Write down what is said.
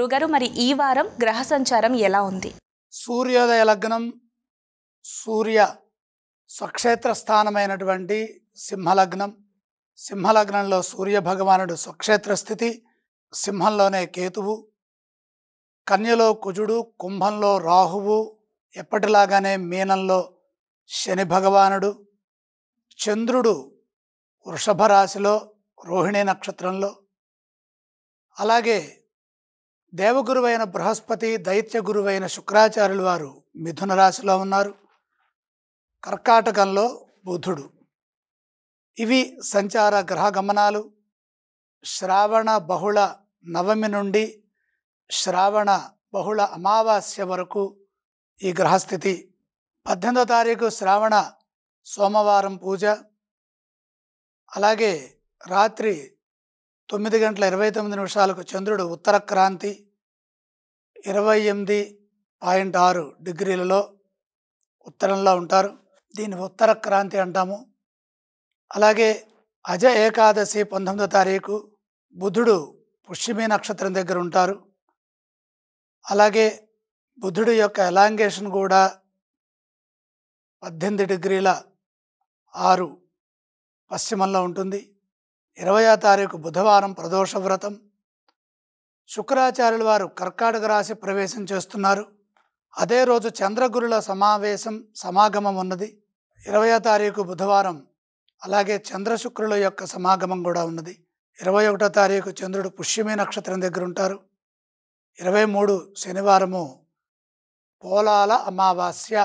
గురుగారు, మరి ఈ వారం గ్రహ సంచారం ఎలా ఉంది? సూర్యోదయ లగ్నం, సూర్య స్వక్షేత్ర స్థానమైనటువంటి సింహలగ్నం. సింహలగ్నంలో సూర్య భగవానుడు స్వక్షేత్ర స్థితి, సింహంలోనే కేతువు, కన్యలో కుజుడు, కుంభంలో రాహువు, ఎప్పటిలాగానే మీనంలో శని భగవానుడు, చంద్రుడు వృషభ రాశిలో రోహిణీ నక్షత్రంలో, అలాగే దేవగురువైన బృహస్పతి, దైత్య గురువైన శుక్రాచార్యులు వారు మిథున రాశిలో ఉన్నారు. కర్కాటకంలో బుధుడు. ఇవి సంచార గ్రహ గమనాలు. శ్రావణ బహుళ నవమి నుండి శ్రావణ బహుళ అమావాస్య వరకు ఈ గ్రహస్థితి. 18వ తారీఖు శ్రావణ సోమవారం పూజ, అలాగే రాత్రి 9:29 చంద్రుడు ఉత్తర క్రాంతి 28.6 డిగ్రీలలో ఉత్తరంలో ఉంటారు. దీన్ని ఉత్తర క్రాంతి అంటాము. అలాగే అజ ఏకాదశి 19వ తారీఖు బుధుడు పుష్యమి నక్షత్రం దగ్గర ఉంటారు. అలాగే బుధుడు యొక్క ఎలాంగేషన్ కూడా 18.6 పశ్చిమంలో ఉంటుంది. 20వ తారీఖు బుధవారం ప్రదోష వ్రతం. శుక్రాచార్యుల వారు కర్కాటక రాశి ప్రవేశం చేస్తున్నారు. అదే రోజు చంద్రగురుల సమాగమం ఉన్నది. 20వ తారీఖు బుధవారం. అలాగే చంద్రశుక్రుల యొక్క సమాగమం కూడా ఉన్నది. 21వ తారీఖు చంద్రుడు పుష్యమి నక్షత్రం దగ్గర ఉంటారు. 23 శనివారము పోలాల అమావాస్య.